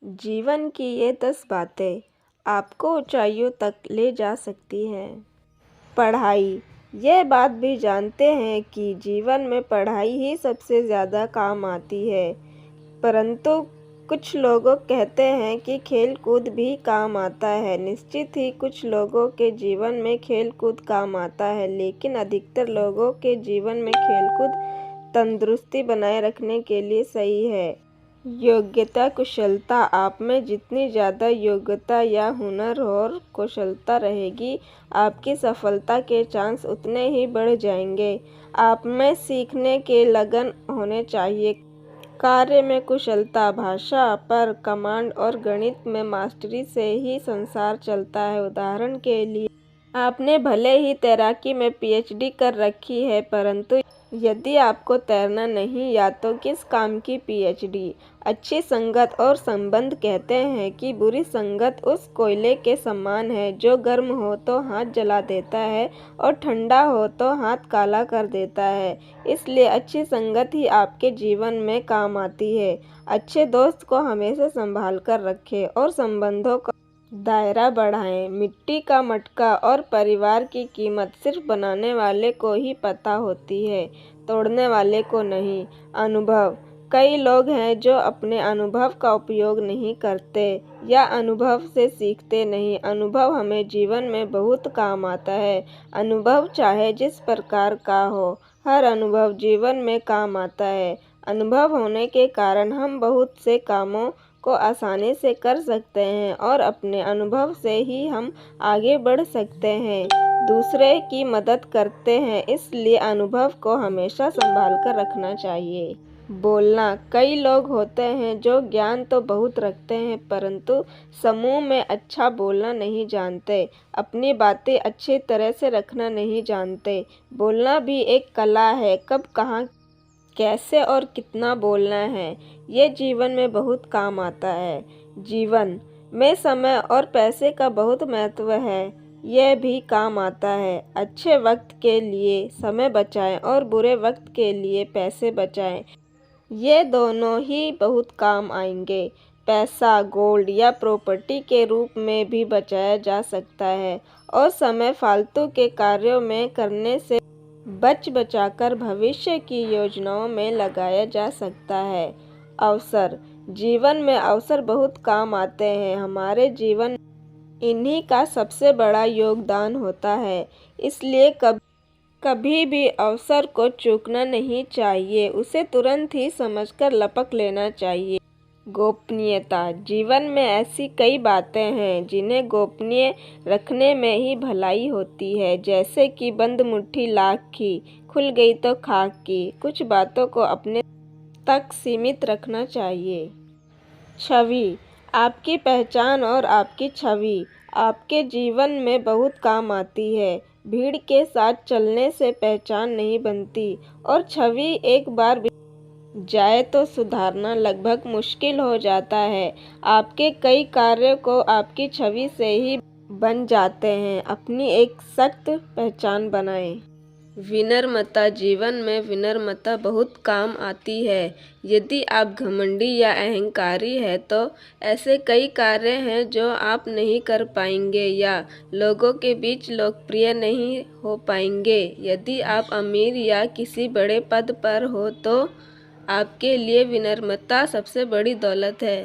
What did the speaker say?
जीवन की ये 10 बातें आपको ऊंचाइयों तक ले जा सकती हैं। पढ़ाई। यह बात भी जानते हैं कि जीवन में पढ़ाई ही सबसे ज़्यादा काम आती है, परंतु कुछ लोग कहते हैं कि खेल कूद भी काम आता है। निश्चित ही कुछ लोगों के जीवन में खेल कूद काम आता है, लेकिन अधिकतर लोगों के जीवन में खेल कूद तंदुरुस्ती बनाए रखने के लिए सही है। योग्यता कुशलता। आप में जितनी ज़्यादा योग्यता या हुनर और कुशलता रहेगी, आपकी सफलता के चांस उतने ही बढ़ जाएंगे। आप में सीखने के लगन होने चाहिए। कार्य में कुशलता। भाषा पर कमांड और गणित में मास्टरी से ही संसार चलता है। उदाहरण के लिए, आपने भले ही तैराकी में पीएचडी कर रखी है, परंतु यदि आपको तैरना नहीं आता तो किस काम की पीएचडी। अच्छी संगत और संबंध। कहते हैं कि बुरी संगत उस कोयले के समान है जो गर्म हो तो हाथ जला देता है और ठंडा हो तो हाथ काला कर देता है। इसलिए अच्छी संगत ही आपके जीवन में काम आती है। अच्छे दोस्त को हमेशा संभाल कर रखें और संबंधों का दायरा बढ़ाएं। मिट्टी का मटका और परिवार की कीमत सिर्फ बनाने वाले को ही पता होती है, तोड़ने वाले को नहीं। अनुभव। कई लोग हैं जो अपने अनुभव का उपयोग नहीं करते या अनुभव से सीखते नहीं। अनुभव हमें जीवन में बहुत काम आता है। अनुभव चाहे जिस प्रकार का हो, हर अनुभव जीवन में काम आता है। अनुभव होने के कारण हम बहुत से कामों को आसानी से कर सकते हैं और अपने अनुभव से ही हम आगे बढ़ सकते हैं, दूसरे की मदद करते हैं। इसलिए अनुभव को हमेशा संभाल कर रखना चाहिए। बोलना। कई लोग होते हैं जो ज्ञान तो बहुत रखते हैं, परंतु समूह में अच्छा बोलना नहीं जानते, अपनी बातें अच्छी तरह से रखना नहीं जानते। बोलना भी एक कला है। कब, कहाँ, कैसे और कितना बोलना है, ये जीवन में बहुत काम आता है। जीवन में समय और पैसे का बहुत महत्व है, यह भी काम आता है। अच्छे वक्त के लिए समय बचाएं और बुरे वक्त के लिए पैसे बचाएं, ये दोनों ही बहुत काम आएंगे। पैसा गोल्ड या प्रॉपर्टी के रूप में भी बचाया जा सकता है और समय फालतू के कार्यों में करने से बचाकर भविष्य की योजनाओं में लगाया जा सकता है। अवसर। जीवन में अवसर बहुत काम आते हैं। हमारे जीवन इन्हीं का सबसे बड़ा योगदान होता है, इसलिए कभी भी अवसर को चूकना नहीं चाहिए, उसे तुरंत ही समझकर लपक लेना चाहिए। गोपनीयता। जीवन में ऐसी कई बातें हैं जिन्हें गोपनीय रखने में ही भलाई होती है, जैसे कि बंद मुट्ठी लाख की, खुल गई तो खाक की। कुछ बातों को अपने तक सीमित रखना चाहिए। छवि। आपकी पहचान और आपकी छवि आपके जीवन में बहुत काम आती है। भीड़ के साथ चलने से पहचान नहीं बनती और छवि एक बार जाए तो सुधारना लगभग मुश्किल हो जाता है। आपके कई कार्य को आपकी छवि से ही बन जाते हैं। अपनी एक सख्त पहचान बनाएं। विनम्रता। जीवन में विनम्रता बहुत काम आती है। यदि आप घमंडी या अहंकारी हैं तो ऐसे कई कार्य हैं जो आप नहीं कर पाएंगे या लोगों के बीच लोकप्रिय नहीं हो पाएंगे। यदि आप अमीर या किसी बड़े पद पर हो तो आपके लिए विनम्रता सबसे बड़ी दौलत है।